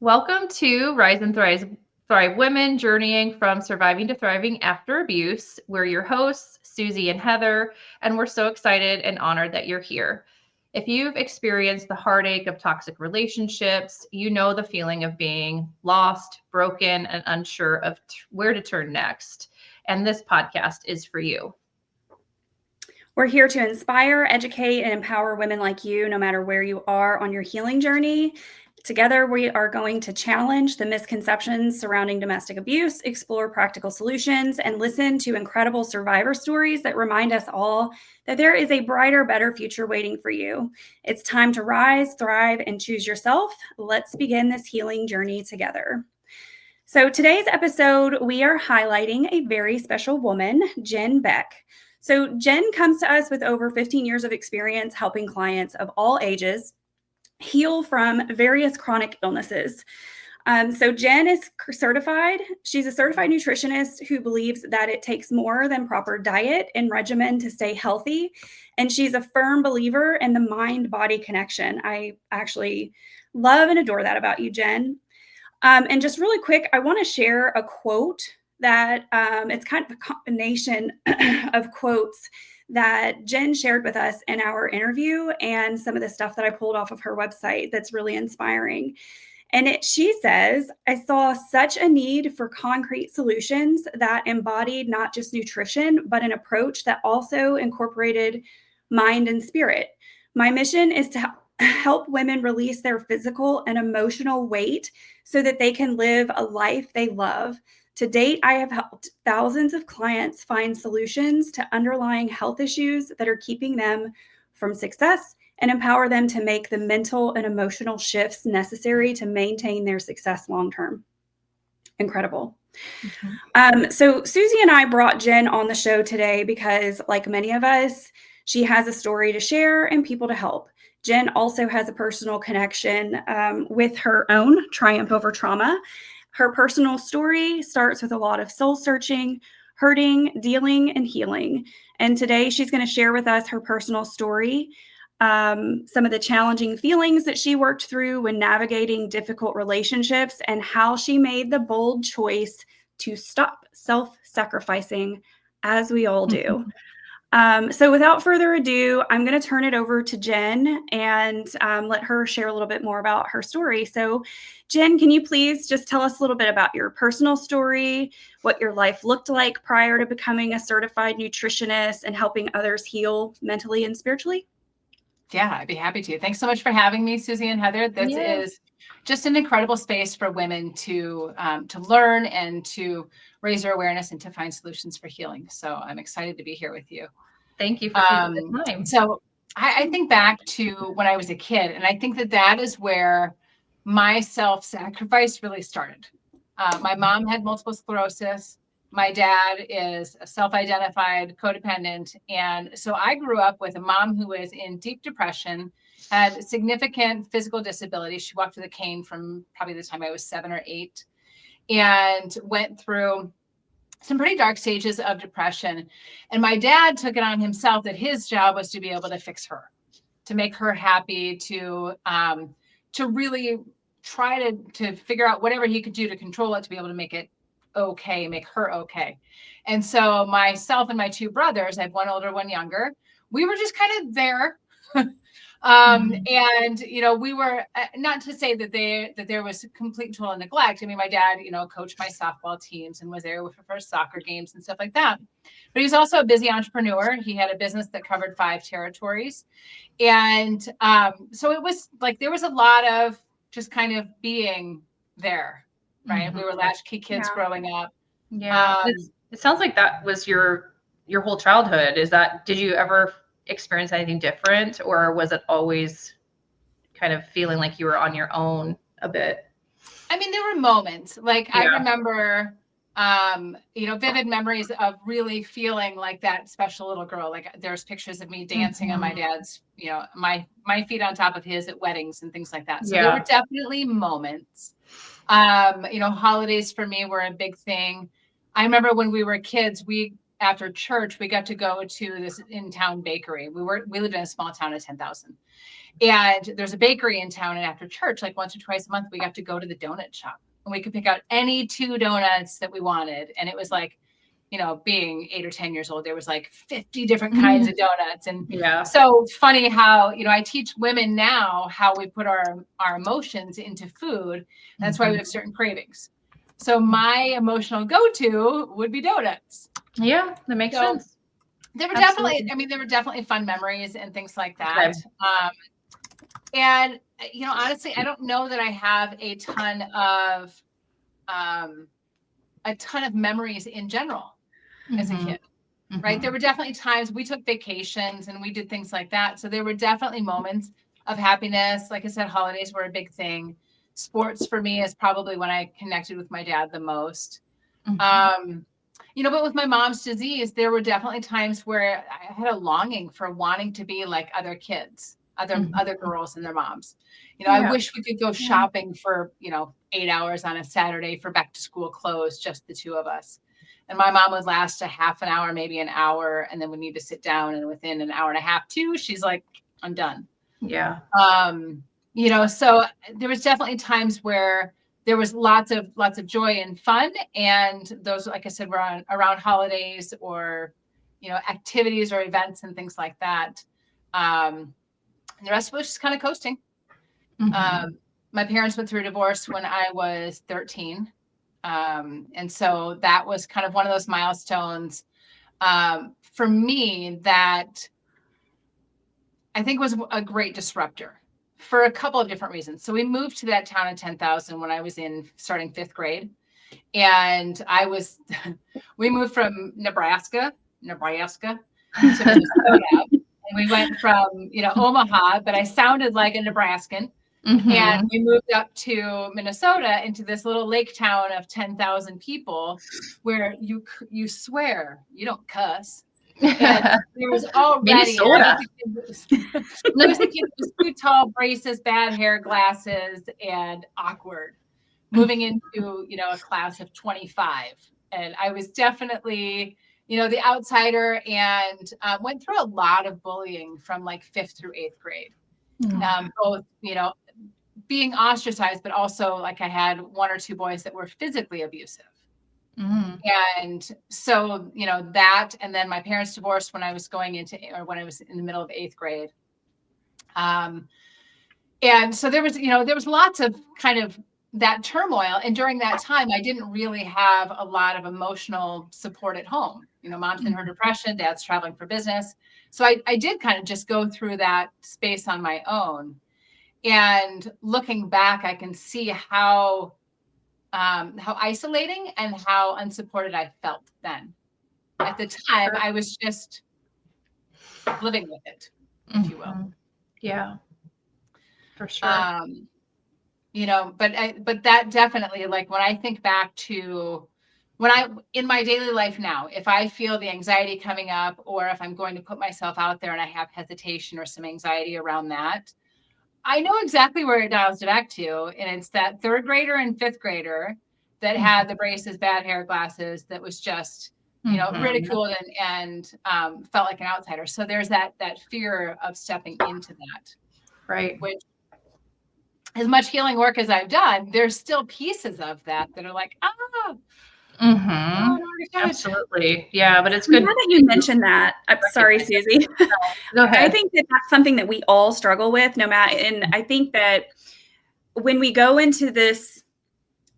Welcome to Rise and Thrive Women, journeying from surviving to thriving after abuse. We're your hosts, Susie and Heather, and we're so excited and honored that you're here. If you've experienced the heartache of toxic relationships, you know the feeling of being lost, broken, and unsure of where to turn next. And this podcast is for you. We're here to inspire, educate, and empower women like you, no matter where you are on your healing journey. Together, we are going to challenge the misconceptions surrounding domestic abuse, explore practical solutions, and listen to incredible survivor stories that remind us all that there is a brighter, better future waiting for you. It's time to rise, thrive, and choose yourself. Let's begin this healing journey together. So, today's episode, we are highlighting a very special woman, Jen Beck. So Jen comes to us with over 15 years of experience helping clients of all ages heal from various chronic illnesses. So Jen is certified. She's a certified nutritionist who believes that it takes more than proper diet and regimen to stay healthy. And she's a firm believer in the mind-body connection. I actually love and adore that about you, Jen. And just really quick, I want to share a quote that it's kind of a combination of quotes that Jen shared with us in our interview and some of the stuff that I pulled off of her website that's really inspiring. And she says, I saw such a need for concrete solutions that embodied not just nutrition, but an approach that also incorporated mind and spirit. My mission is to help women release their physical and emotional weight so that they can live a life they love. To date, I have helped thousands of clients find solutions to underlying health issues that are keeping them from success and empower them to make the mental and emotional shifts necessary to maintain their success long term. Incredible. So Susie and I brought Jen on the show today because, like many of us, she has a story to share and people to help. Jen also has a personal connection with her own triumph over trauma. Her personal story starts with a lot of soul searching, hurting, dealing, and healing. And today she's going to share with us her personal story, some of the challenging feelings that she worked through when navigating difficult relationships, and how she made the bold choice to stop self-sacrificing, as we all do. So without further ado, I'm going to turn it over to Jen and let her share a little bit more about her story. So Jen, can you please just tell us a little bit about your personal story, what your life looked like prior to becoming a certified nutritionist and helping others heal mentally and spiritually? Yeah, I'd be happy to. Thanks so much for having me, Susie and Heather. This is just an incredible space for women to learn and to raise their awareness and to find solutions for healing. So I'm excited to be here with you. Thank you for taking the time. So I think back to when I was a kid, and I think that is where my self-sacrifice really started. My mom had multiple sclerosis. My dad is a self-identified codependent. And so I grew up with a mom who was in deep depression, had significant physical disability. She walked with a cane from probably the time I was 7 or 8, and went through some pretty dark stages of depression. And my dad took it on himself that his job was to be able to fix her, to make her happy, to really try to figure out whatever he could do to control it, to be able to make it okay, make her okay. And so myself and my 2 brothers, I have one older, one younger, we were just kind of there. And, we were, not to say that there was complete and total neglect. I mean, my dad, coached my softball teams and was there for soccer games and stuff like that. But he was also a busy entrepreneur. He had a business that covered 5 territories. And so it was like, there was a lot of just kind of being there, right? We were latchkey kids growing up. Yeah. It sounds like that was your whole childhood. Did you ever experience anything different, or was it always kind of feeling like you were on your own a bit? I mean, there were moments like I remember, vivid memories of really feeling like that special little girl. Like there's pictures of me dancing on my dad's, my feet on top of his at weddings and things like that. So there were definitely moments. Holidays for me were a big thing. I remember when we were kids, after church, we got to go to this in-town bakery. We lived in a small town of 10,000. And there's a bakery in town, and after church, like once or twice a month, we got to go to the donut shop, and we could pick out any 2 donuts that we wanted. And it was like, being 8 or 10 years old, there was like 50 different kinds of donuts. And so funny how, I teach women now how we put our emotions into food. That's why we have certain cravings. So my emotional go-to would be donuts. Yeah, that makes sense. There were definitely fun memories and things like that. Okay. And, honestly, I don't know that I have a ton of memories in general as a kid, right? There were definitely times we took vacations and we did things like that. So there were definitely moments of happiness. Like I said, holidays were a big thing. Sports for me is probably when I connected with my dad the most. But with my mom's disease, there were definitely times where I had a longing for wanting to be like other kids, other girls and their moms. I wish we could go shopping for, 8 hours on a Saturday for back to school clothes, just the 2 of us. And my mom would last a half an hour, maybe an hour, and then we need to sit down. And within an hour and a half, 2, she's like, I'm done. Yeah. So there was definitely times where there was lots of joy and fun. And those, like I said, were around holidays or, activities or events and things like that. And the rest of it was just kind of coasting. My parents went through a divorce when I was 13. And so that was kind of one of those milestones for me that I think was a great disruptor for a couple of different reasons. So we moved to that town of 10,000 when I was starting 5th grade. And we moved from Nebraska to Minnesota. And we went from, Omaha, but I sounded like a Nebraskan. And we moved up to Minnesota into this little lake town of 10,000 people where you swear, you don't cuss. And there was already Minnesota. There was a kid who was too tall, braces, bad hair, glasses, and awkward, moving into a class of 25. And I was definitely the outsider, and went through a lot of bullying from like 5th through 8th grade. Both being ostracized, but also like I had 1 or 2 boys that were physically abusive. And so, that, and then my parents divorced when I was when I was in the middle of 8th grade. And so there was lots of kind of that turmoil. And during that time, I didn't really have a lot of emotional support at home. Mom's in her depression, dad's traveling for business. So I did kind of just go through that space on my own. And looking back, I can see how isolating and how unsupported I felt then. At the time, I was just living with it, if you will. Yeah, for sure. But that definitely, like when I think back to in my daily life now, if I feel the anxiety coming up, or if I'm going to put myself out there and I have hesitation or some anxiety around that, I know exactly where it dials it back to. And it's that 3rd grader and 5th grader that had the braces, bad hair, glasses, that was just, ridiculed and felt like an outsider. So there's that fear of stepping into that. Right. Which, as much healing work as I've done, there's still pieces of that are like, absolutely. Yeah, but it's good. Now that you mentioned that, I'm sorry, Susie. Go ahead. I think that that's something that we all struggle with, no matter. And I think that when we go into this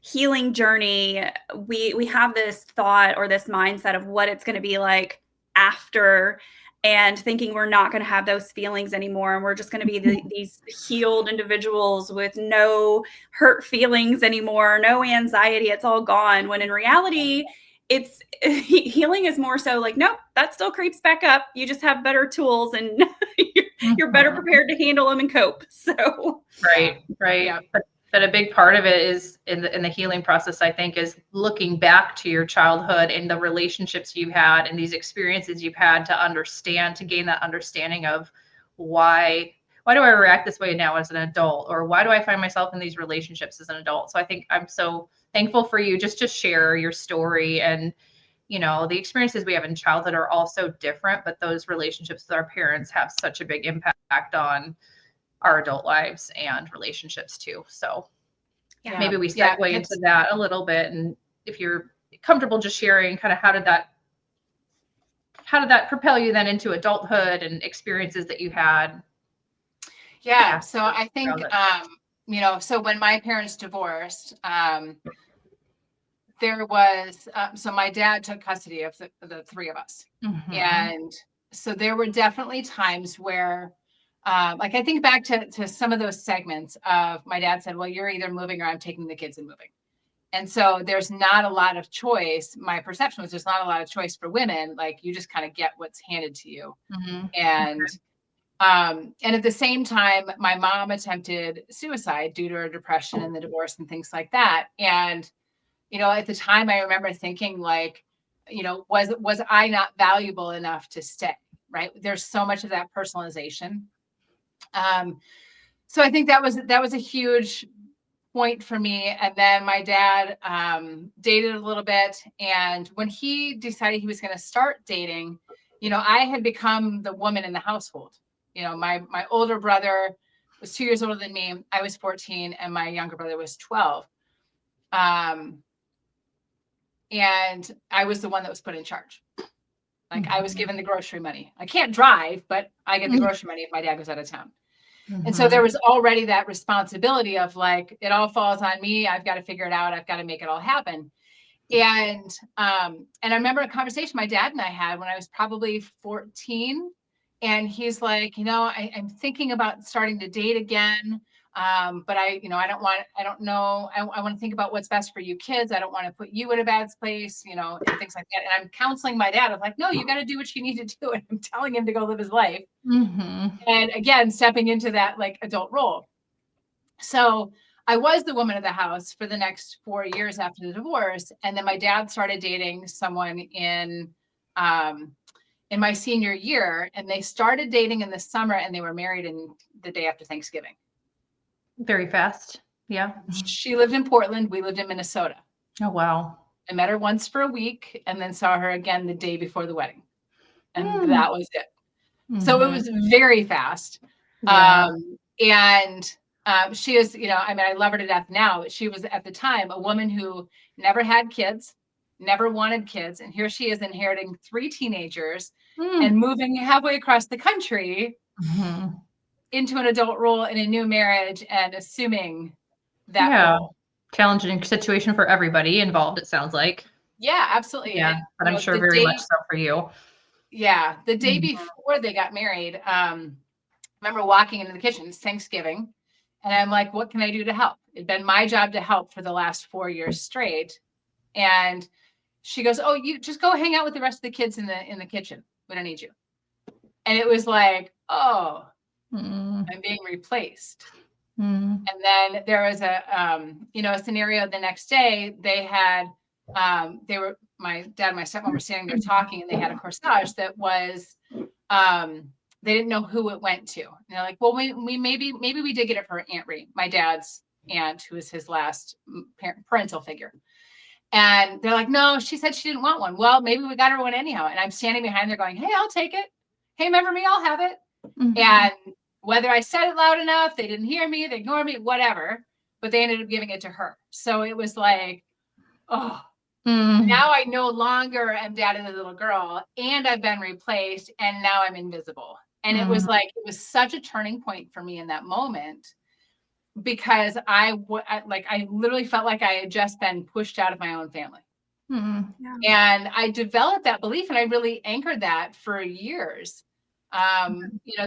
healing journey, we have this thought or this mindset of what it's going to be like after, and thinking we're not going to have those feelings anymore, and we're just going to be these healed individuals with no hurt feelings anymore, no anxiety, it's all gone. When in reality, it's healing is more so like, nope, that still creeps back up. You just have better tools, and you're better prepared to handle them and cope. So right. Yeah. But a big part of it is in the healing process, I think, is looking back to your childhood and the relationships you've had and these experiences you've had to gain that understanding of why do I react this way now as an adult, or why do I find myself in these relationships as an adult? So I think I'm so thankful for you just to share your story. And, the experiences we have in childhood are all so different, but those relationships with our parents have such a big impact on our adult lives and relationships too. So Yeah. maybe we segue into that a little bit. And if you're comfortable just sharing kind of how did that propel you then into adulthood and experiences that you had? Yeah. So I think, so when my parents divorced, there was, so my dad took custody of the three of us. Mm-hmm. And so there were definitely times where, like I think back to some of those segments of my dad said, well, you're either moving or I'm taking the kids and moving. And so there's not a lot of choice. My perception was there's not a lot of choice for women. Like you just kind of get what's handed to you. Mm-hmm. And at the same time, my mom attempted suicide due to her depression and the divorce and things like that. And, at the time I remember thinking like, was I not valuable enough to stay? Right. There's so much of that personalization. So I think that was a huge point for me. And then my dad dated a little bit. And when he decided he was going to start dating, I had become the woman in the household. My older brother was 2 years older than me. I was 14 and my younger brother was 12. And I was the one that was put in charge. Like I was given the grocery money. I can't drive, but I get the grocery money if my dad goes out of town. Mm-hmm. And so there was already that responsibility of like, it all falls on me. I've got to figure it out. I've got to make it all happen. And I remember a conversation my dad and I had when I was probably 14. And he's like, I'm thinking about starting to date again. But I don't know. I want to think about what's best for you kids. I don't want to put you in a bad place, and things like that. And I'm counseling my dad. I'm like, no, you got to do what you need to do. And I'm telling him to go live his life. Mm-hmm. And again, stepping into that like adult role. So I was the woman of the house for the next 4 years after the divorce. And then my dad started dating someone in my senior year, and they started dating in the summer and they were married in the day after Thanksgiving. Very fast. Yeah. She lived in Portland. We lived in Minnesota. Oh, wow. I met her once for a week and then saw her again the day before the wedding. And that was it. Mm-hmm. So it was very fast. Yeah. She is, I love her to death now, but she was at the time a woman who never had kids, never wanted kids. And here she is inheriting 3 teenagers and moving halfway across the country into an adult role in a new marriage and assuming that role. Challenging situation for everybody involved, it sounds like. Yeah, absolutely. Yeah, and, but I'm sure very much so for you. Yeah. The day before they got married, I remember walking into the kitchen, it's Thanksgiving, and I'm like, what can I do to help? It'd been my job to help for the last 4 years straight. And she goes, oh, you just go hang out with the rest of the kids in the kitchen. We don't need you. And it was like, oh, I'm being replaced. And then there was a scenario the next day. They had, my dad and my stepmom were standing there talking, and they had a corsage that was, they didn't know who it went to. And they're like, well, we maybe we did get it for Aunt Ree, my dad's aunt, who was his last parental figure. And they're like, no, she said she didn't want one. Well, maybe we got her one anyhow. And I'm standing behind there going, hey, I'll take it. Hey, remember me? I'll have it. And whether I said it loud enough, they didn't hear me, they ignored me, whatever, but they ended up giving it to her. So it was like, oh, now I no longer am dating the little girl, and I've been replaced, and now I'm invisible. And it was such a turning point for me in that moment, because I literally felt like I had just been pushed out of my own family. And I developed that belief, and I really anchored that for years.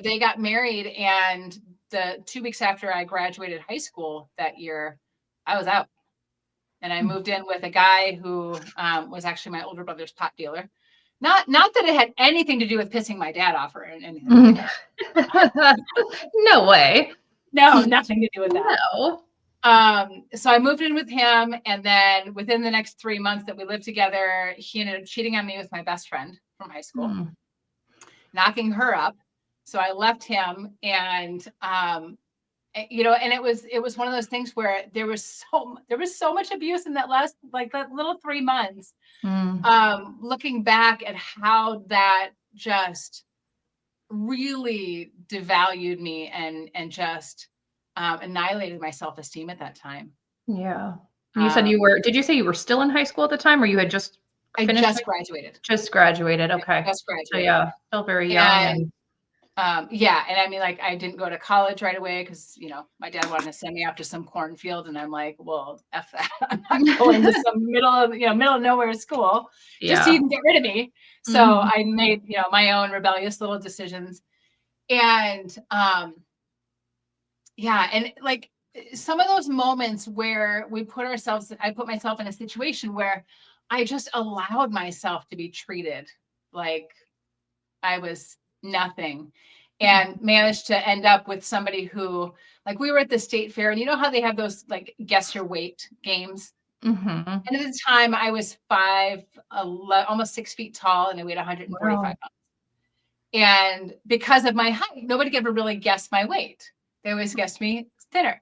They got married, and the 2 weeks after I graduated high school that year, I was out, and I moved in with a guy who was actually my older brother's pot dealer. Not that it had anything to do with pissing my dad off or anything like that. No way. No, nothing to do with that. No. So I moved in with him, and then within the next 3 months that we lived together, he ended up cheating on me with my best friend from high school. Knocking her up. So I left him, and and it was one of those things where there was so much abuse in that last, like that little 3 months. Looking back at how that just really devalued me and just annihilated my self-esteem at that time. Yeah. You said did you say you were still in high school at the time, or you had just I finished? just graduated. Just graduated. Okay. Just So graduated. yeah, still very young. And yeah. And I mean, like, I didn't go to college right away because, my dad wanted to send me out to some cornfield. And I'm like, well, F that. I'm not going to some middle of nowhere school just so you can get rid of me. So I made, my own rebellious little decisions. And yeah. And like some of those moments where I put myself in a situation where I just allowed myself to be treated like I was nothing, and managed to end up with somebody who, like, we were at the state fair, and you know how they have those like guess your weight games. And at the time I was 5'11", almost 6 feet tall, and I weighed 145 pounds. And because of my height, nobody could ever really guess my weight. They always guessed me thinner.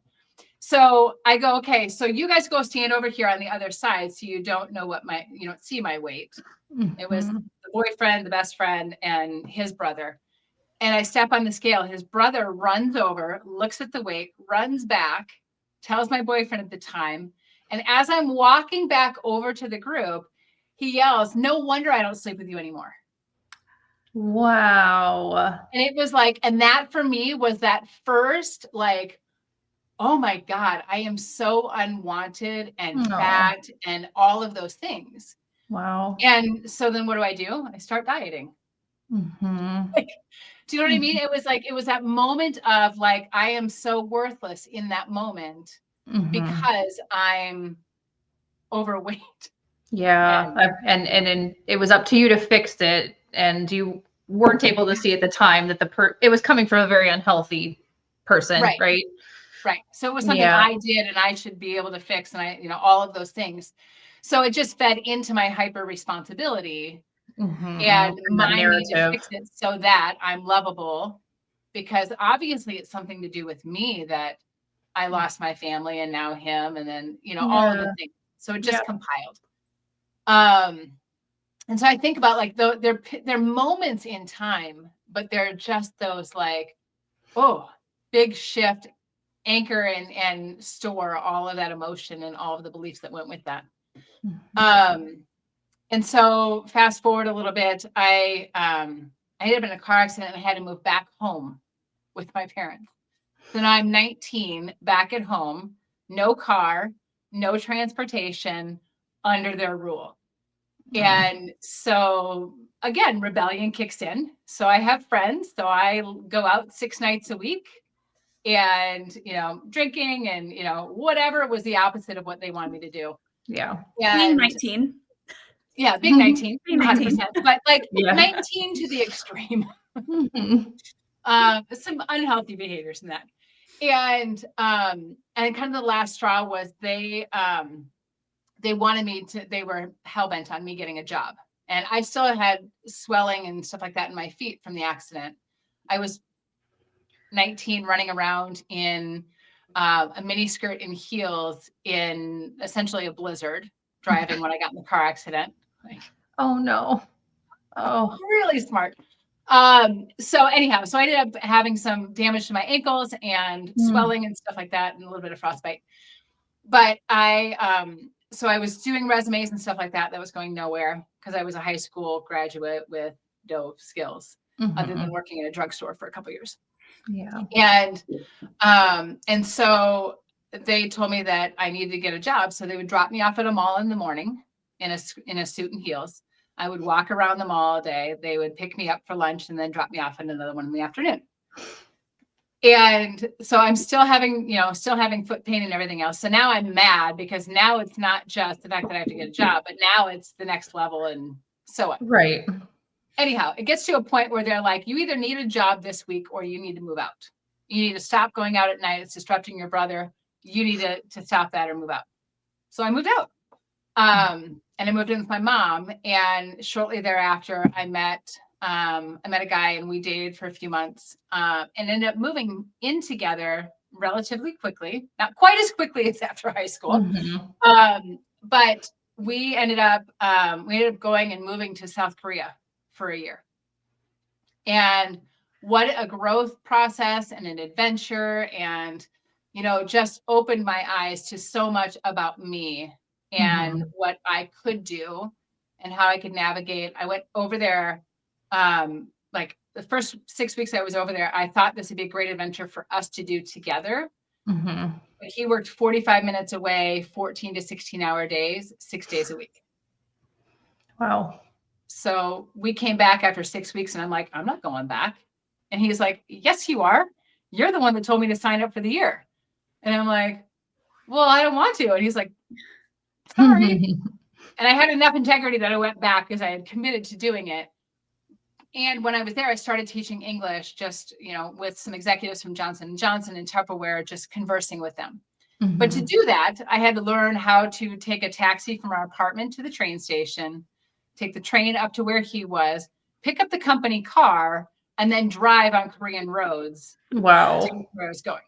So I go, okay, so you guys go stand over here on the other side so you don't know you don't see my weight. It was the boyfriend, the best friend, and his brother. And I step on the scale. His brother runs over, looks at the weight, runs back, tells my boyfriend at the time. And as I'm walking back over to the group, he yells, "No wonder I don't sleep with you anymore." Wow. And it was like, and that for me was that first, like, oh my God, I am so unwanted and fat and all of those things. Wow. And so then what do? I start dieting. Like, do you know what I mean? It was like, it was that moment of like, I am so worthless in that moment because I'm overweight. Yeah. And it was up to you to fix it. And you weren't able to see at the time that it was coming from a very unhealthy person, right? Right. So it was something I did and I should be able to fix, and all of those things. So it just fed into my hyper responsibility and my need to fix it so that I'm lovable, because obviously it's something to do with me that I lost my family and now him, and then, all of the things. So it just compiled. And so I think about like they're moments in time, but they're just those like, oh, big shift, anchor and store all of that emotion and all of the beliefs that went with that. And so fast forward a little bit, I ended up in a car accident and I had to move back home with my parents. So now I'm 19, back at home, no car, no transportation, under their rule. And so again, rebellion kicks in. So I have friends. So I go out 6 nights a week and, drinking and, whatever was the opposite of what they wanted me to do. Yeah. Being 19. Yeah, big 19, Being 100%, 19. but like 19 to the extreme. Some unhealthy behaviors in that. And kind of the last straw was they wanted they were hell-bent on me getting a job. And I still had swelling and stuff like that in my feet from the accident. I was 19 running around in a mini skirt and heels in essentially a blizzard, driving when I got in the car accident. Like, oh no. Oh, really smart. So anyhow, so I ended up having some damage to my ankles and swelling and stuff like that, and a little bit of frostbite. But so I was doing resumes and stuff like that was going nowhere because I was a high school graduate with no skills other than working in a drugstore for a couple of years. Yeah. And so they told me that I needed to get a job. So they would drop me off at a mall in the morning in a suit and heels. I would walk around the mall all day. They would pick me up for lunch and then drop me off at another one in the afternoon. And so I'm still having foot pain and everything else. So now I'm mad because now it's not just the fact that I have to get a job, but now it's the next level and so on. Right. Anyhow, it gets to a point where they're like, you either need a job this week or you need to move out. You need to stop going out at night. It's disrupting your brother. You need to stop that or move out. So I moved out. And I moved in with my mom. And shortly thereafter, I met a guy and we dated for a few months and ended up moving in together relatively quickly. Not quite as quickly as after high school. But we ended up going and moving to South Korea for a year. And what a growth process and an adventure, and, just opened my eyes to so much about me and what I could do and how I could navigate. I went over there, like the first 6 weeks I was over there, I thought this would be a great adventure for us to do together. But he worked 45 minutes away, 14 to 16-hour days, 6 days a week. Wow. So we came back after 6 weeks and I'm like, I'm not going back. And he's like, yes, you are. You're the one that told me to sign up for the year. And I'm like, well, I don't want to. And he's like, sorry. And I had enough integrity that I went back because I had committed to doing it. And when I was there, I started teaching English just, with some executives from Johnson & Johnson and Tupperware, just conversing with them. But to do that, I had to learn how to take a taxi from our apartment to the train station, take the train up to where he was, pick up the company car, and then drive on Korean roads. Wow. To where I was going.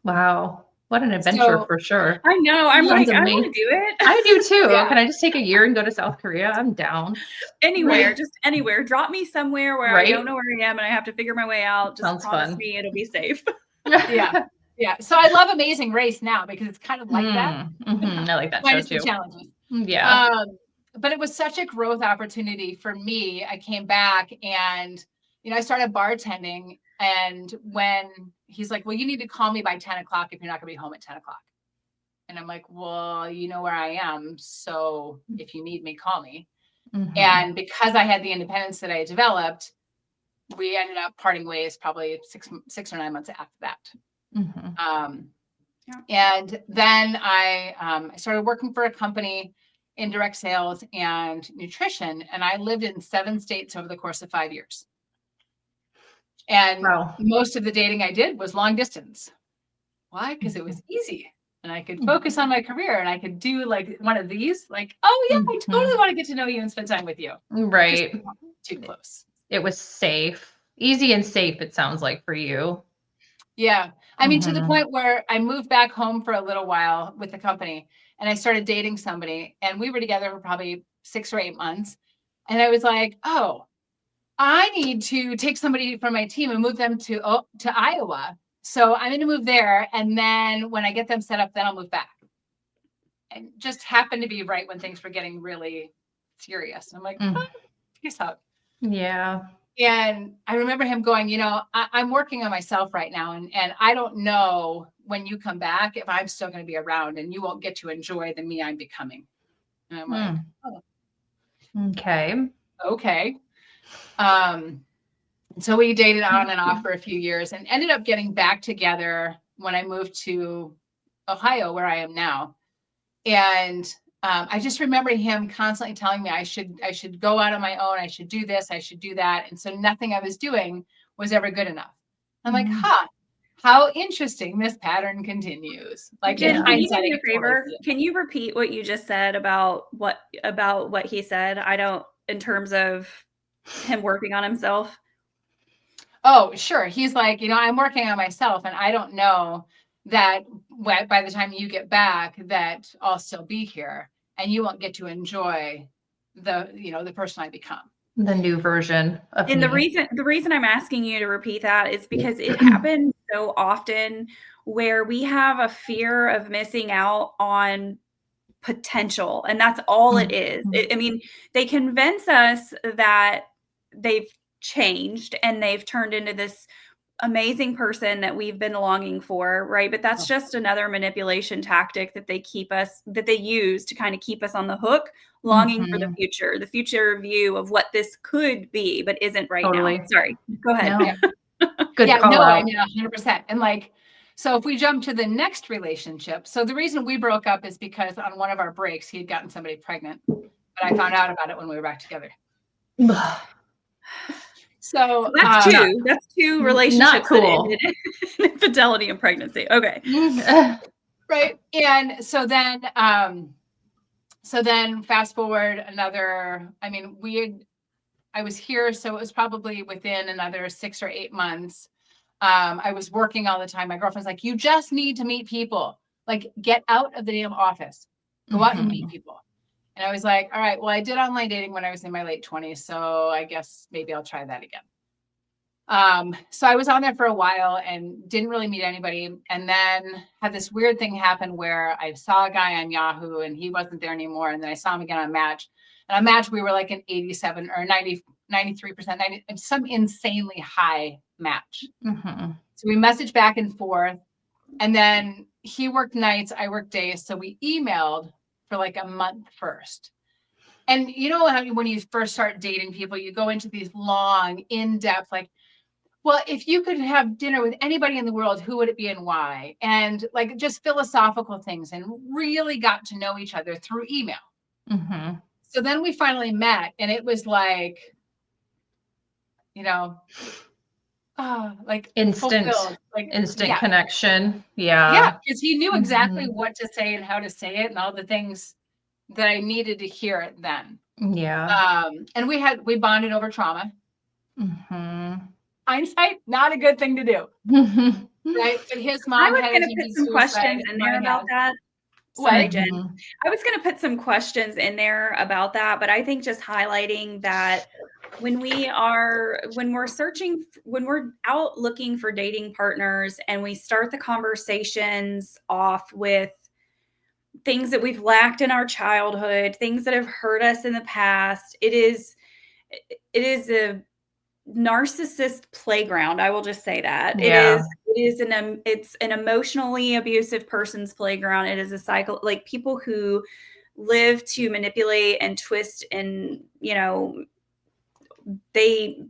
Wow. What an adventure So, for sure. I know. I'm Sounds like, I amazing. want to do it. I do too. Yeah. Can I just take a year and go to South Korea? I'm down. Anywhere, Right. just anywhere. Drop me somewhere where I don't know where I am and I have to figure my way out. Just Sounds promise fun. me it'll be safe. Yeah. Yeah. So I love Amazing Race now because it's kind of like that. I like that show Minus too. the challenges. Yeah. But it was such a growth opportunity for me. I came back and, I started bartending. And when he's like, well, you need to call me by 10 o'clock if you're not going to be home at 10 o'clock. And I'm like, well, you know where I am. So if you need me, call me. And because I had the independence that I had developed, we ended up parting ways probably 6 or 9 months after that. And then I started working for a company in direct sales and nutrition. And I lived in 7 states over the course of 5 years. And most of the dating I did was long distance. Why? Because it was easy. And I could focus on my career and I could do like one of these, like, oh yeah, I totally want to get to know you and spend time with you. Right. Just not too close. It was safe. Easy and safe, it sounds like, for you. Yeah. I mean, to the point where I moved back home for a little while with the company and I started dating somebody and we were together for probably 6 or 8 months. And I was like, oh, I need to take somebody from my team and move them to Iowa. So I'm going to move there. And then when I get them set up, then I'll move back. And just happened to be right when things were getting really serious. And I'm like, peace out. Yeah. And I remember him going, I'm working on myself right now. And I don't know when you come back if I'm still going to be around and you won't get to enjoy the me I'm becoming. And I'm like, oh. Okay. So we dated on and off for a few years and ended up getting back together when I moved to Ohio, where I am now. And I just remember him constantly telling me I should go out on my own. I should do this. I should do that. And so nothing I was doing was ever good enough. I'm like, how interesting this pattern continues. Like, Jen, can you do me a favor? Can you repeat what you just said about what he said? In terms of him working on himself. Oh, sure. He's like, I'm working on myself and I don't know that by the time you get back that I'll still be here and you won't get to enjoy the person I become. The new version of me. And the reason I'm asking you to repeat that is because it happens so often where we have a fear of missing out on potential. And that's all it is. I mean, they convince us that they've changed and they've turned into this amazing person that we've been longing for, right? But that's just another manipulation tactic that they use to kind of keep us on the hook, longing for the future view of what this could be, but isn't right now. Sorry, go ahead. No. Good call out. I mean, 100%. And so if we jump to the next relationship, so the reason we broke up is because on one of our breaks, he had gotten somebody pregnant, but I found out about it when we were back together. So that's two relationships not cool. that ended in infidelity and pregnancy. Okay. Right. And so then fast forward I was here. So it was probably within another 6 or 8 months. I was working all the time. My girlfriend's like, you just need to meet people. Like, get out of the damn office. Go out and meet people. And I was like, all right, well, I did online dating when I was in my late 20s. So I guess maybe I'll try that again. So I was on there for a while and didn't really meet anybody. And then had this weird thing happen where I saw a guy on Yahoo and he wasn't there anymore. And then I saw him again on Match. And on Match, we were like an 87 or 90, 93%, 90, some insanely high match. Mm-hmm. So we messaged back and forth. And then he worked nights, I worked days. So we emailed for like a month first. And you know how when you first start dating people, you go into these long, in-depth, like, well, if you could have dinner with anybody in the world, who would it be and why? And like just philosophical things, and really got to know each other through email. Mm-hmm. So then we finally met, and it was like, you know, like Instant fulfilled, like yeah. Connection. Yeah. Yeah, because he knew exactly what to say and how to say it and all the things that I needed to hear then. Yeah. And we bonded over trauma. Mm-hmm. Hindsight, not a good thing to do. Right? But his mom I was had going to put some questions in there about that. Sorry, Jen. I was going to put some questions in there about that, but I think just highlighting that when we're out looking for dating partners and we start the conversations off with things that we've lacked in our childhood, things that have hurt us in the past, it is a narcissist playground. I will just say that. Yeah. It's an emotionally abusive person's playground. It is a cycle, like people who live to manipulate and twist, and they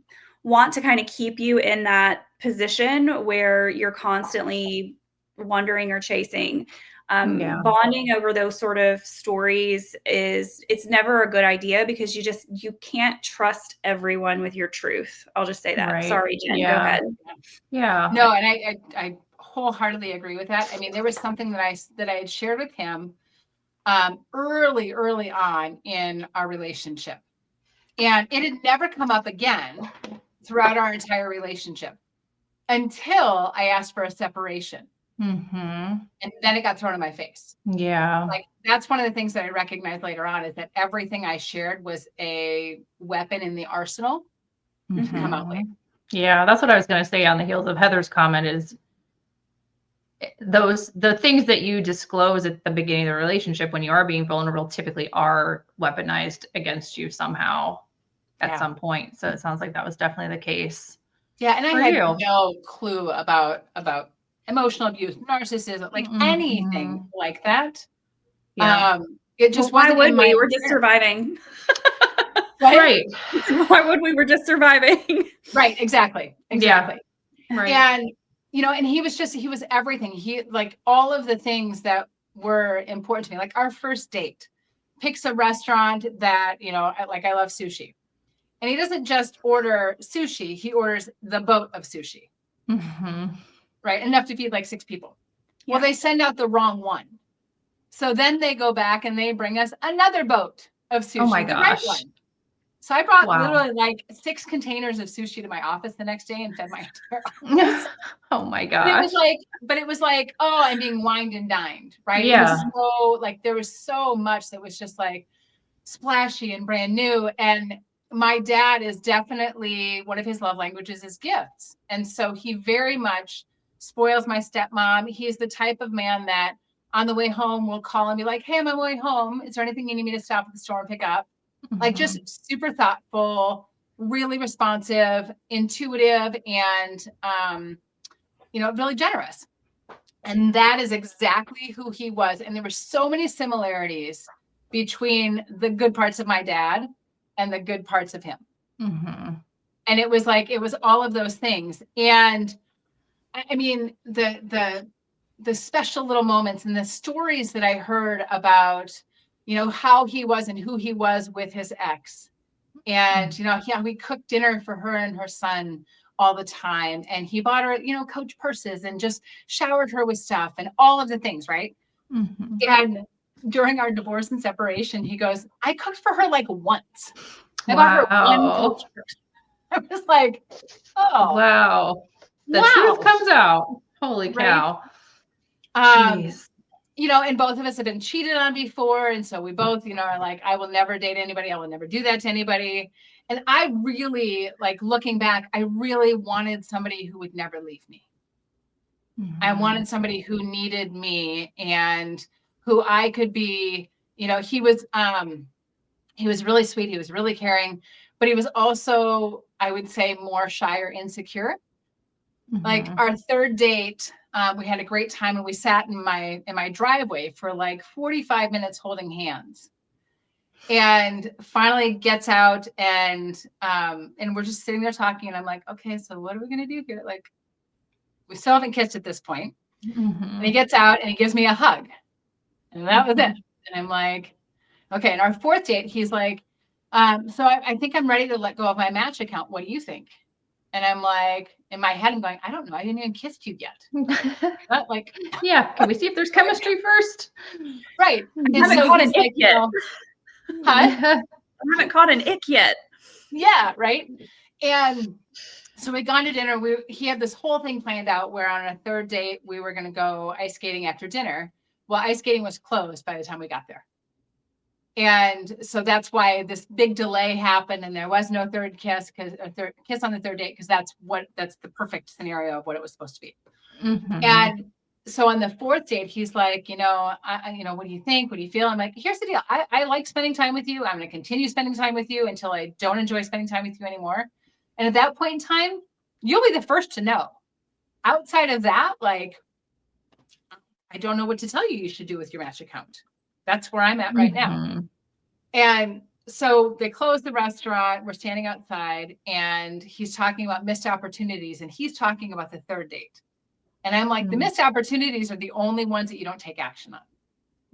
want to kind of keep you in that position where you're constantly wondering or chasing. Bonding over those sort of stories it's never a good idea, because you can't trust everyone with your truth. I'll just say that. Right. Sorry, Jen, go ahead. Yeah. No, and I wholeheartedly agree with that. I mean, there was something that I had shared with him early on in our relationship, and it had never come up again throughout our entire relationship until I asked for a separation. Mm-hmm. And then it got thrown in my face. Yeah. Like that's one of the things that I recognized later on, is that everything I shared was a weapon in the arsenal to come out later. Yeah, that's what I was going to say on the heels of Heather's comment, is the things that you disclose at the beginning of the relationship when you are being vulnerable typically are weaponized against you somehow at some point. So it sounds like that was definitely the case. Yeah, and I had no clue about emotional abuse, narcissism, like anything like that. Yeah. It just wasn't in my. We're just surviving. Right. Why would we? We're just surviving. Right. Exactly. Yeah. Right. And and he was everything. He, like, all of the things that were important to me, like our first date, picks a restaurant that I love sushi. And he doesn't just order sushi, he orders the boat of sushi. Mm-hmm. Right? Enough to feed like 6 people. Yeah. Well, they send out the wrong one. So then they go back and they bring us another boat of sushi. Oh my gosh. Right one. So I brought literally like 6 containers of sushi to my office the next day and fed my entire office. Oh my gosh. But it was like, oh, I'm being wined and dined, right? Yeah. It was so, there was so much that was just like splashy and brand new. And my dad is definitely, one of his love languages is gifts. And so he very much spoils my stepmom. He's the type of man that on the way home will call and be like, hey, I'm on my way home. Is there anything you need me to stop at the store and pick up? Mm-hmm. Like, just super thoughtful, really responsive, intuitive, and, really generous. And that is exactly who he was. And there were so many similarities between the good parts of my dad and the good parts of him. Mm-hmm. And it was all of those things. And I mean, the special little moments and the stories that I heard about, how he was and who he was with his ex. And, we cooked dinner for her and her son all the time. And he bought her, Coach purses and just showered her with stuff and all of the things. Right. Mm-hmm. And during our divorce and separation, he goes, I cooked for her like once. I bought her one Coach purse. I was like, oh. Wow. The truth comes out. Holy cow. Jeez. and both of us have been cheated on before. And so we both, are like, I will never date anybody. I will never do that to anybody. And I really, like, looking back, I really wanted somebody who would never leave me. I wanted somebody who needed me and who I could be, he was really sweet. He was really caring, but he was also, I would say, more shy or insecure. Like our third date, we had a great time and we sat in my driveway for like 45 minutes holding hands. And finally gets out and we're just sitting there talking and I'm like, okay, so what are we gonna do here? Like, we still haven't kissed at this point. And he gets out and he gives me a hug. And that was it. And I'm like, okay. And our fourth date, he's like, so I think I'm ready to let go of my Match account. What do you think? And I'm like, in my head, I'm going, I don't know. I didn't even kiss you yet. Not like, yeah. Can we see if there's chemistry first? Right. And so caught an he's ick like, yet. Huh? I haven't caught an ick yet. Yeah. Right. And so we'd gone to dinner. He had this whole thing planned out where on a third date, we were going to go ice skating after dinner. Well, ice skating was closed by the time we got there. And so that's why this big delay happened and there was no third kiss on the third date, because that's the perfect scenario of what it was supposed to be. And so on the fourth date, he's like, what do you think? What do you feel? I'm like, here's the deal. I like spending time with you. I'm going to continue spending time with you until I don't enjoy spending time with you anymore. And at that point in time, you'll be the first to know. Outside of that, like, I don't know what to tell you you should do with your Match account. That's where I'm at right now. And so they closed the restaurant. We're standing outside and he's talking about missed opportunities and he's talking about the third date. And I'm like, the missed opportunities are the only ones that you don't take action on.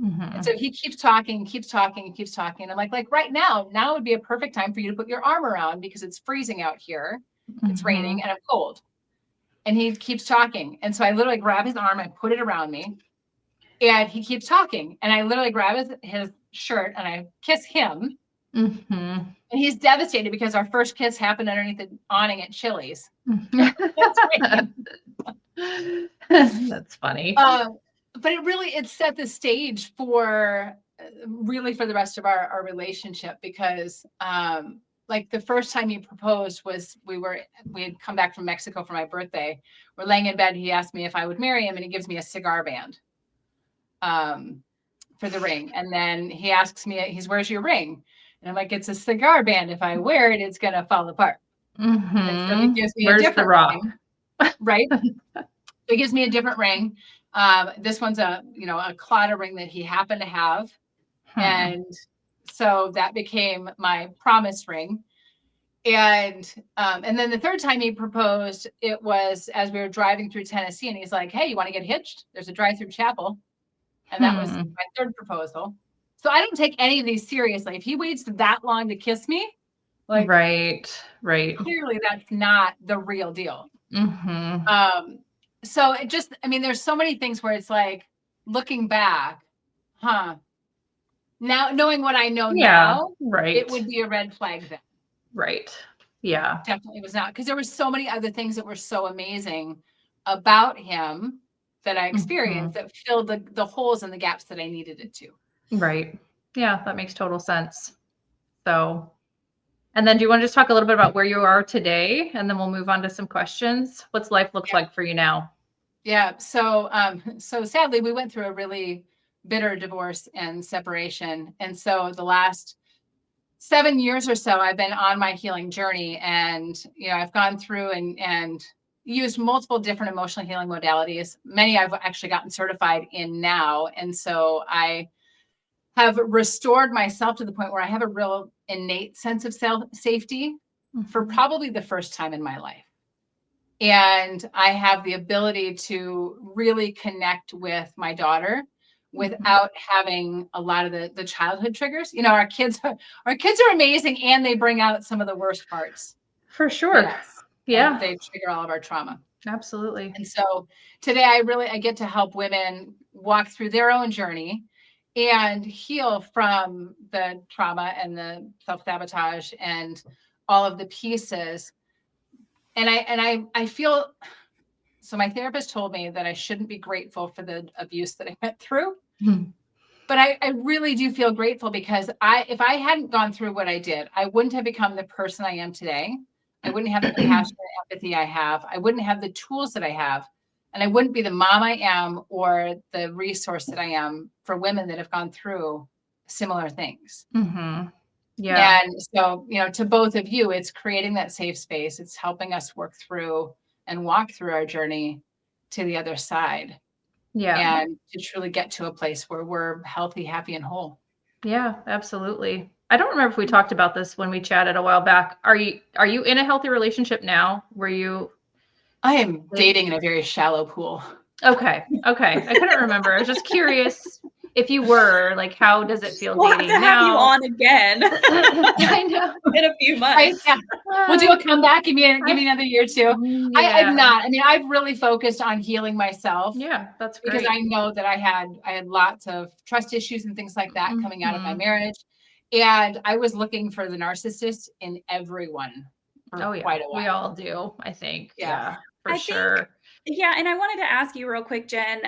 And so he keeps talking. And I'm like right now would be a perfect time for you to put your arm around because it's freezing out here. It's raining and I'm cold. And he keeps talking. And so I literally grab his arm, I put it around me and he keeps talking. And I literally grab his shirt and I kiss him. And he's devastated because our first kiss happened underneath the awning at Chili's. That's funny. But it set the stage for the rest of our relationship because like the first time he proposed was we had come back from Mexico for my birthday. We're laying in bed. He asked me if I would marry him and he gives me a cigar band for the ring. And then he asks me, where's your ring? And I'm like, it's a cigar band. If I wear it, it's going to fall apart. And so he gives me a different ring. Right. So he gives me a different ring. This one's a Claddagh ring that he happened to have. And so that became my promise ring. And then the third time he proposed, it was as we were driving through Tennessee and he's like, hey, you want to get hitched? There's a drive-through chapel. And that was my third proposal. So I don't take any of these seriously. If he waits that long to kiss me, like, right. Clearly that's not the real deal. So it just, there's so many things where it's like looking back, now knowing what I know now, right. It would be a red flag then. Right. Yeah. Definitely was not, because there were so many other things that were so amazing about him that I experienced that filled the holes and the gaps that I needed it to. Right. Yeah, that makes total sense. So, and then do you want to just talk a little bit about where you are today and then we'll move on to some questions? What's life looks like for you now? Yeah. So sadly we went through a really bitter divorce and separation. And so the last 7 years or so, I've been on my healing journey and, I've gone through and used multiple different emotional healing modalities. Many I've actually gotten certified in now. And so I have restored myself to the point where I have a real innate sense of safety for probably the first time in my life. And I have the ability to really connect with my daughter without having a lot of the childhood triggers. Our kids are amazing and they bring out some of the worst parts. For sure. Yes. Yeah. They trigger all of our trauma. Absolutely. And so today I get to help women walk through their own journey and heal from the trauma and the self-sabotage and all of the pieces. And I feel, so my therapist told me that I shouldn't be grateful for the abuse that I went through. But I really do feel grateful because if I hadn't gone through what I did, I wouldn't have become the person I am today. I wouldn't have the compassion and empathy I have. I wouldn't have the tools that I have. And I wouldn't be the mom I am or the resource that I am for women that have gone through similar things. Yeah. And so, to both of you, it's creating that safe space. It's helping us work through and walk through our journey to the other side. Yeah. And to truly get to a place where we're healthy, happy, and whole. Yeah, absolutely. I don't remember if we talked about this when we chatted a while back. Are you in a healthy relationship now? I am dating in a very shallow pool. Okay. I couldn't remember. I was just curious if you were, like, how does it feel We'll dating have to have you now? on again I know. in a few months. Right? Yeah. We'll do a comeback. Give me another year or two. Yeah. I'm not. I mean, I've really focused on healing myself. Yeah, that's great. Because I know that I had lots of trust issues and things like that coming out of my marriage. And I was looking for the narcissist in everyone for quite a while. We all do, I think. Yeah. For sure. Yeah. And I wanted to ask you real quick, Jen,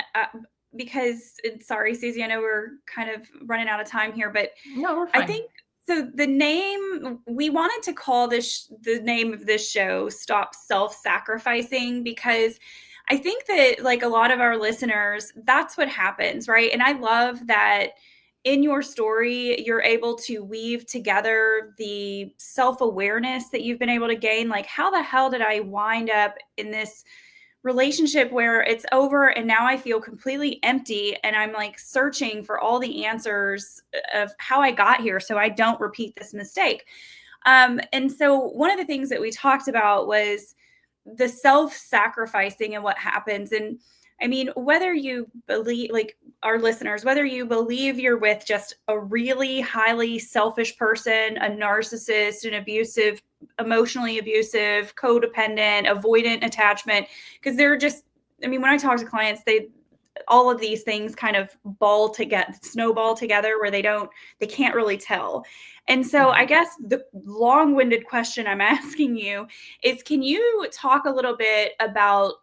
because sorry, Susie, I know we're kind of running out of time here, but no, we're fine. I think so. The name we wanted to call the name of this show, Stop Self-Sacrificing, because I think that, like, a lot of our listeners, that's what happens, right? And I love that in your story, you're able to weave together the self-awareness that you've been able to gain. Like, how the hell did I wind up in this relationship where it's over and now I feel completely empty and I'm like searching for all the answers of how I got here so I don't repeat this mistake. And so one of the things that we talked about was the self-sacrificing and what happens. And I mean, whether you believe, like our listeners, whether you believe you're with just a really highly selfish person, a narcissist, an abusive, emotionally abusive, codependent, avoidant attachment, because they're just, I mean, when I talk to clients, all of these things kind of snowball together where they can't really tell. And so I guess the long-winded question I'm asking you is, can you talk a little bit about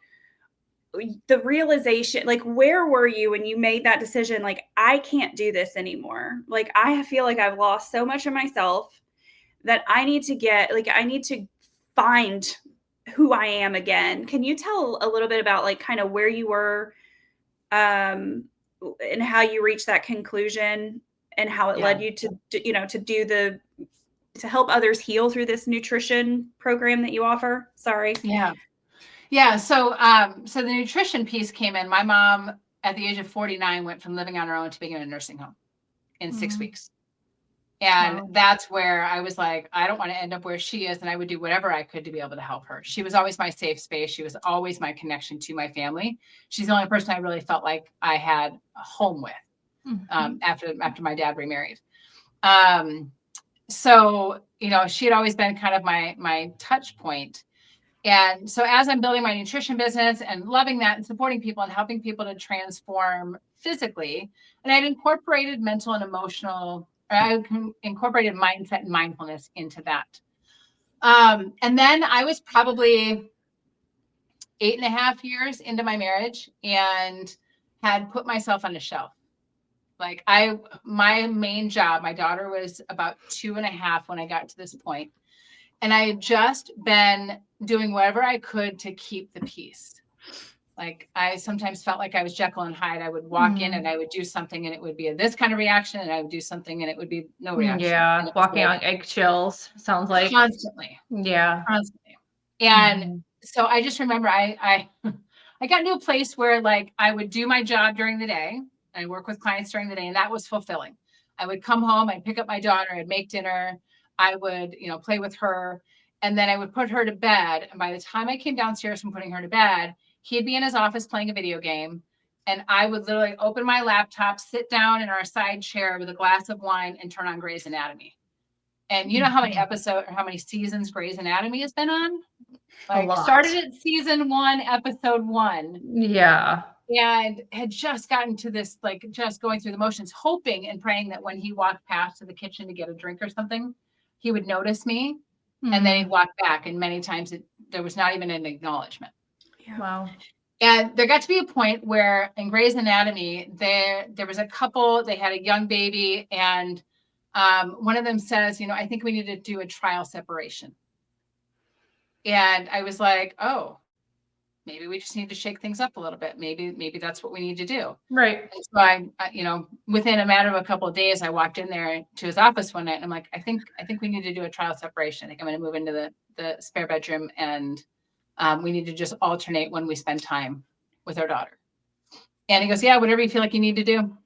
the realization, like, where were you when you made that decision? Like, I can't do this anymore. Like, I feel like I've lost so much of myself that I need to find who I am again. Can you tell a little bit about, like, kind of where you were, and how you reached that conclusion and how it led you to help others heal through this nutrition program that you offer? Sorry. Yeah. So the nutrition piece came in. My mom, at the age of 49, went from living on her own to being in a nursing home in 6 weeks. And that's where I was like, I don't want to end up where she is. And I would do whatever I could to be able to help her. She was always my safe space. She was always my connection to my family. She's the only person I really felt like I had a home with after my dad remarried. So, she had always been kind of my touch point. And so as I'm building my nutrition business and loving that and supporting people and helping people to transform physically, and I'd incorporated mental and emotional, or I incorporated mindset and mindfulness into that. And then I was probably 8.5 years into my marriage and had put myself on a shelf. Like, my main job, my daughter was about 2.5 when I got to this point. And I had just been doing whatever I could to keep the peace. Like, I sometimes felt like I was Jekyll and Hyde. I would walk in and I would do something and it would be this kind of reaction, and I would do something and it would be no reaction. Yeah, walking on eggshells, sounds like. Constantly. Yeah. Constantly. And so I just remember I got into a place where, like, I would do my job during the day. I work with clients during the day, and that was fulfilling. I would come home, I'd pick up my daughter, I'd make dinner. I would, play with her, and then I would put her to bed. And by the time I came downstairs from putting her to bed, he'd be in his office playing a video game. And I would literally open my laptop, sit down in our side chair with a glass of wine, and turn on Grey's Anatomy. And you know how many episodes or how many seasons Grey's Anatomy has been on? Like, started at season 1, episode 1. Yeah. And had just gotten to this, like, just going through the motions, hoping and praying that when he walked past to the kitchen to get a drink or something, he would notice me, and then he'd walk back. And many times there was not even an acknowledgement. Wow. And there got to be a point where in Grey's Anatomy, there was a couple, they had a young baby, and one of them says, I think we need to do a trial separation. And I was like, oh, maybe we just need to shake things up a little bit. Maybe that's what we need to do. Right. And so I within a matter of a couple of days, I walked in there to his office one night, and I'm like, I think we need to do a trial separation. I think I'm going to move into the spare bedroom, and we need to just alternate when we spend time with our daughter. And he goes, yeah, whatever you feel like you need to do.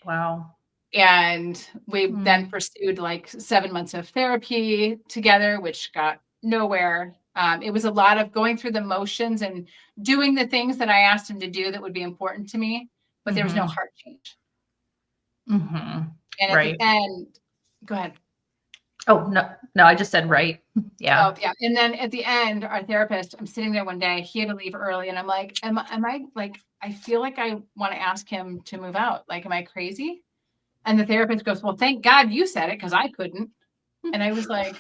Wow. And we then pursued like 7 months of therapy together, which got nowhere. It was a lot of going through the motions and doing the things that I asked him to do that would be important to me, but there was no heart change. And at the end, go ahead. Oh, no, I just said right. Yeah. Oh, yeah. And then at the end, our therapist, I'm sitting there one day, he had to leave early, and I'm like, am I like, I feel like I want to ask him to move out. Like, am I crazy? And the therapist goes, well, thank God you said it, because I couldn't. And I was like,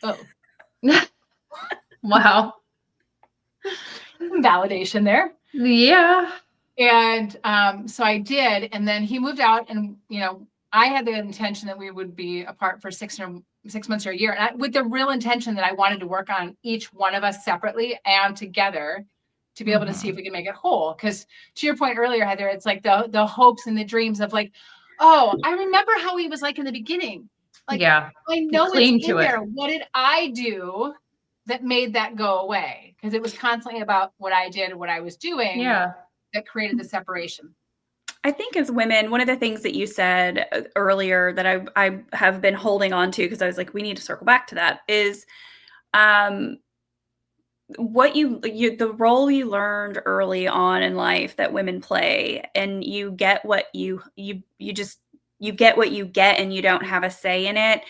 oh. Wow. Validation there. Yeah. And so I did. And then he moved out, and, I had the intention that we would be apart for 6 months or a year. And with the real intention that I wanted to work on each one of us separately and together to be able to see if we can make it whole. Because to your point earlier, Heather, it's like the hopes and the dreams of like, oh, I remember how he was like in the beginning. Like, yeah. I know it's in there. What did I do that made that go away? Because it was constantly about what I did and what I was doing that created the separation. I think as women, one of the things that you said earlier that I have been holding on to, because I was like, we need to circle back to that, is what the role you learned early on in life that women play, and you get what you get what you get, and you don't have a say in it.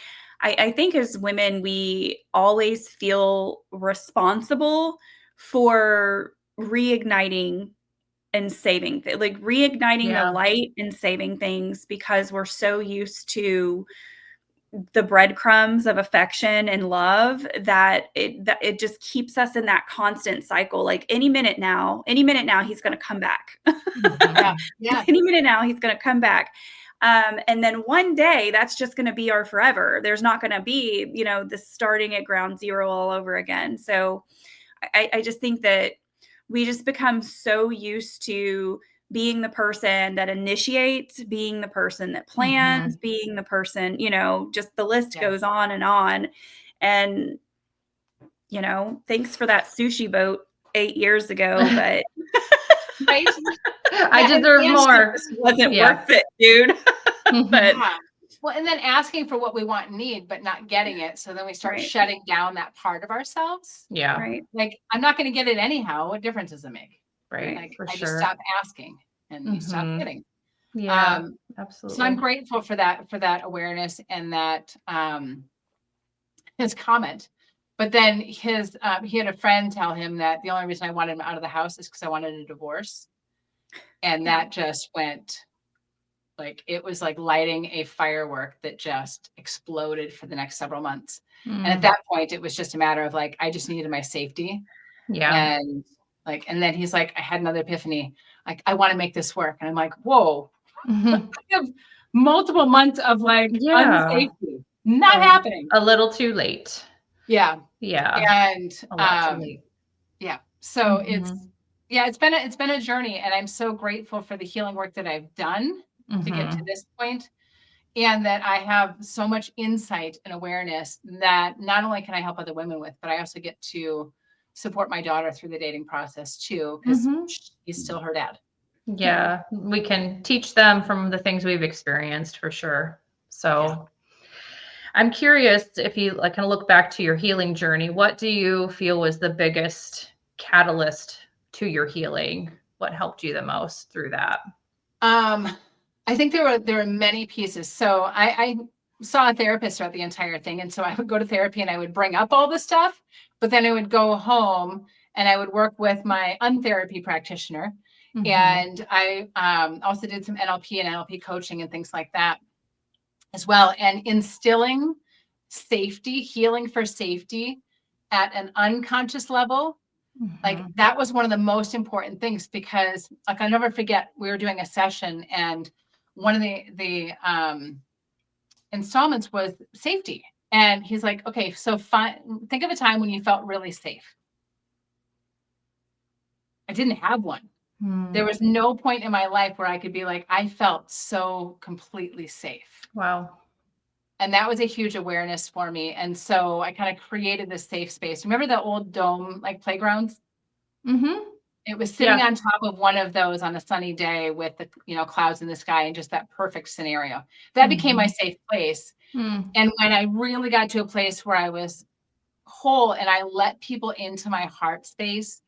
I think as women, we always feel responsible for reigniting and saving, reigniting the light and saving things, because we're so used to the breadcrumbs of affection and love that it just keeps us in that constant cycle. Like any minute now, he's going to come back. Yeah. Any minute now, he's going to come back. And then one day that's just going to be our forever. There's not going to be, this starting at ground zero all over again. So I just think that we just become so used to being the person that initiates, being the person that plans, being the person, just the list goes on. And, thanks for that sushi boat 8 years ago, but right? I deserve more. This wasn't worth it, dude. But well, and then asking for what we want and need, but not getting it. So then we start shutting down that part of ourselves. Yeah. Right. Like, I'm not going to get it anyhow. What difference does it make? Right. Like, for I sure. just stop asking and you stop getting. Yeah. Absolutely. So I'm grateful for that awareness and that his comment. But then he had a friend tell him that the only reason I wanted him out of the house is because I wanted a divorce. And that just went like, it was like lighting a firework that just exploded for the next several months. And at that point, it was just a matter of like, I just needed my safety. Yeah. And then he's like, I had another epiphany. Like, I want to make this work. And I'm like, whoa, I have multiple months of like unsafety. Not happening. A little too late. Yeah. Yeah. And a lot too late. Yeah. So it's been a journey, and I'm so grateful for the healing work that I've done to get to this point, and that I have so much insight and awareness that not only can I help other women with, but I also get to support my daughter through the dating process too, because he's still her dad. Yeah. We can teach them from the things we've experienced for sure. So I'm curious if you can look back to your healing journey. What do you feel was the biggest catalyst to your healing? What helped you the most through that? I think there were many pieces. So I saw a therapist throughout the entire thing. And so I would go to therapy and I would bring up all the stuff, but then I would go home and I would work with my untherapy practitioner. And I also did some NLP and NLP coaching and things like that as well. And instilling safety, healing for safety at an unconscious level Like that was one of the most important things, because like I'll never forget, we were doing a session and one of the installments was safety. And he's like, okay, so think of a time when you felt really safe. I didn't have one. There was no point in my life where I could be like, I felt so completely safe. Wow. And that was a huge awareness for me. And so I kind of created this safe space. Remember the old dome, like playgrounds? It was sitting on top of one of those on a sunny day with the, clouds in the sky and just that perfect scenario. That became my safe place. And when I really got to a place where I was whole and I let people into my heart space,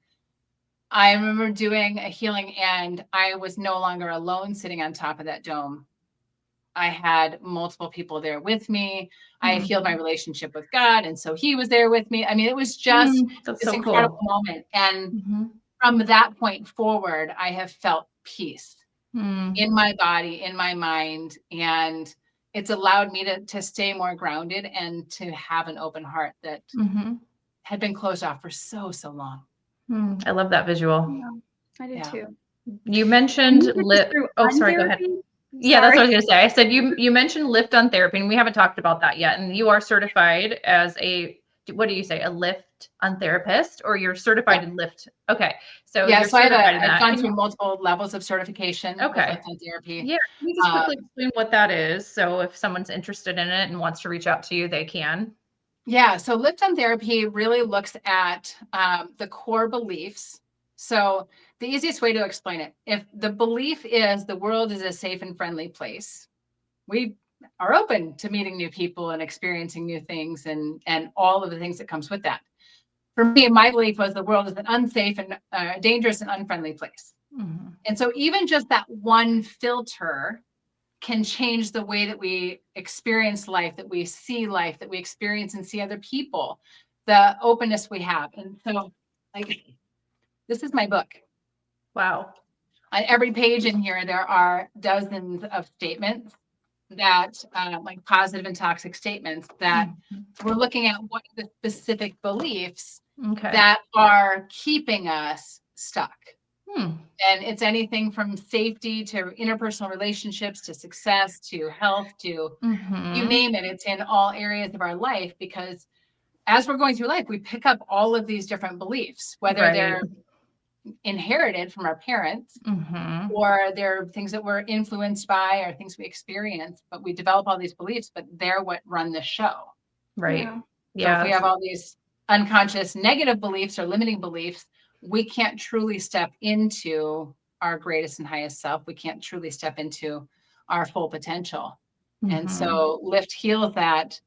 I remember doing a healing and I was no longer alone sitting on top of that dome. I had multiple people there with me. I had healed my relationship with God. And so he was there with me. I mean, it was just this incredible moment. And from that point forward, I have felt peace in my body, in my mind. And it's allowed me to stay more grounded and to have an open heart that had been closed off for so long. I love that visual. Yeah, I do too. You mentioned Lift. Oh, sorry. Go ahead. Yeah, that's what I was going to say. I said you mentioned Lift UnTherapy, and we haven't talked about that yet. And you are certified as what do you say? A Lift UnTherapist, or you're certified in Lift? Okay, so yeah, you're so certified I've gone through multiple levels of certification. Okay. With Lift UnTherapy. Yeah, can you just quickly explain what that is? So if someone's interested in it and wants to reach out to you, they can. Yeah, so Lift UnTherapy really looks at the core beliefs. So the easiest way to explain it, if the belief is the world is a safe and friendly place, we are open to meeting new people and experiencing new things and all of the things that comes with that. For me, my belief was the world is an unsafe and dangerous and unfriendly place. And so even just that one filter can change the way that we experience life, that we see life, that we experience and see other people, the openness we have. And so, like, this is my book. Wow. On every page in here, there are dozens of statements that, like positive and toxic statements, that we're looking at what are the specific beliefs that are keeping us stuck. And it's anything from safety to interpersonal relationships to success to health to you name it. It's in all areas of our life, because as we're going through life, we pick up all of these different beliefs, whether they're inherited from our parents or they're things that we're influenced by or things we experience, but we develop all these beliefs, but they're what run the show. Right. So if we have all these unconscious negative beliefs or limiting beliefs, we can't truly step into our greatest and highest self. We can't truly step into our full potential. And so Lift heals that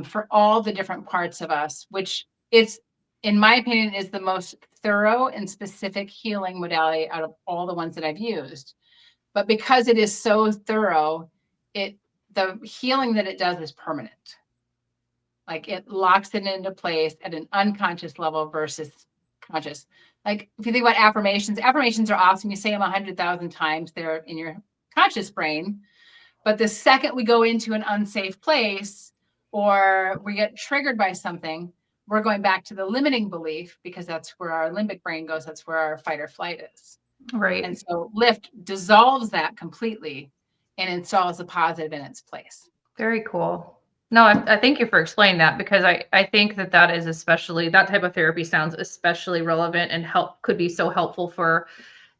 for all the different parts of us, which is, in my opinion, is the most thorough and specific healing modality out of all the ones that I've used. But because it is so thorough, the healing that it does is permanent. Like it locks it into place at an unconscious level versus conscious. Like if you think about affirmations are awesome. You say them 100,000 times, they're in your conscious brain. But the second we go into an unsafe place or we get triggered by something, we're going back to the limiting belief, because that's where our limbic brain goes. That's where our fight or flight is. Right. And so Lift dissolves that completely and installs the positive in its place. Very cool. No, I thank you for explaining that, because I think that is especially, that type of therapy sounds especially relevant and could be so helpful for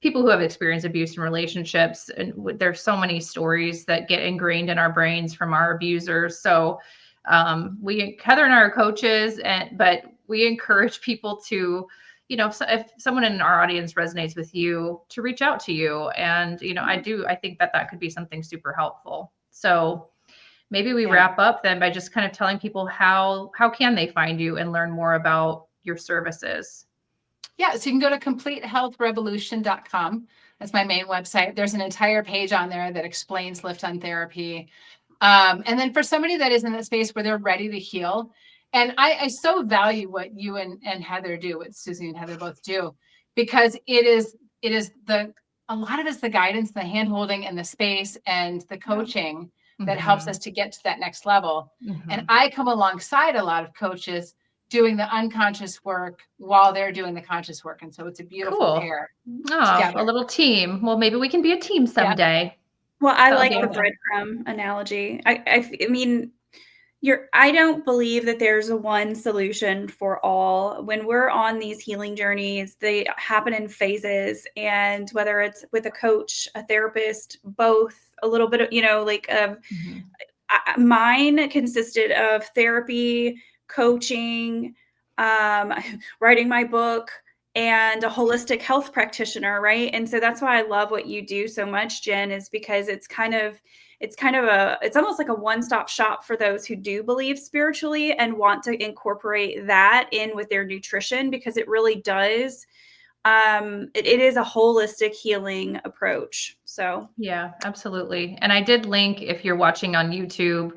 people who have experienced abuse in relationships. And there's so many stories that get ingrained in our brains from our abusers. So Heather and I are coaches, but we encourage people to, if someone in our audience resonates with you, to reach out to you. And, I think that could be something super helpful. So maybe we wrap up then by just kind of telling people how can they find you and learn more about your services. Yeah, so you can go to CompleteHealthRevolution.com. That's my main website. There's an entire page on there that explains Lift UnTherapy. And then for somebody that is in that space where they're ready to heal, and I so value what you and Heather do, what Susie and Heather both do, because it is a lot of it's the guidance, the hand-holding and the space and the coaching that helps us to get to that next level. And I come alongside a lot of coaches doing the unconscious work while they're doing the conscious work. And so it's a beautiful Cool. pair Oh, together. a little team. Well, maybe we can be a team someday. Well, I That'll like be the awesome. breadcrumb analogy. I mean, I don't believe that there's a one solution for all. When we're on these healing journeys, they happen in phases, and whether it's with a coach, a therapist, both, a little bit of, Mhm. mine consisted of therapy, coaching, writing my book, and a holistic health practitioner, right? And so that's why I love what you do so much, Jen, is because it's almost like a one-stop shop for those who do believe spiritually and want to incorporate that in with their nutrition, because it really does. It is a holistic healing approach. So Yeah, absolutely. And I did link, if you're watching on YouTube,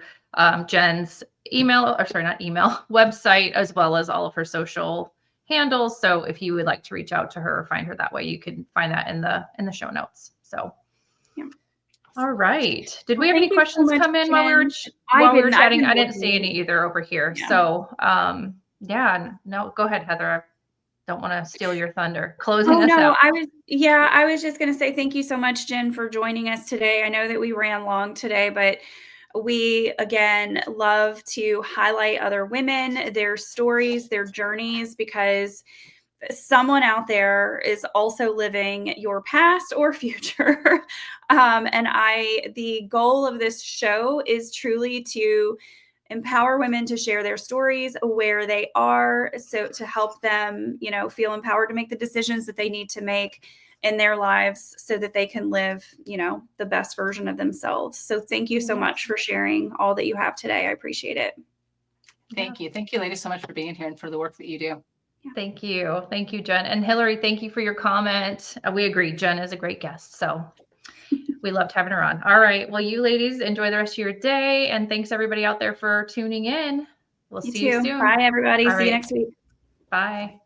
Jen's not email, website, as well as all of her social handles. So if you would like to reach out to her or find her that way, you can find that in the show notes. So, yeah. All right. Did we Well, have any thank you so questions much, come in while we were Jen. I didn't. I've chatting? been I didn't see looking. any either over here. Yeah. So, yeah, no, go ahead, Heather. I don't want to steal your thunder. Closing Oh us no, out. I was just going to say thank you so much, Jen, for joining us today. I know that we ran long today, but we again love to highlight other women, their stories, their journeys, because someone out there is also living your past or future. And the goal of this show is truly to empower women to share their stories where they are, so to help them, feel empowered to make the decisions that they need to make in their lives so that they can live, the best version of themselves. So thank you so much for sharing all that you have today. I appreciate it. Thank you. Thank you, ladies, so much for being here and for the work that you do. Thank you. Thank you, Jen. And Hillary, thank you for your comment. We agree. Jen is a great guest. So we loved having her on. All right. Well, you ladies enjoy the rest of your day. And thanks everybody out there for tuning in. We'll see you soon. Bye, everybody. All See you right. next week. Bye.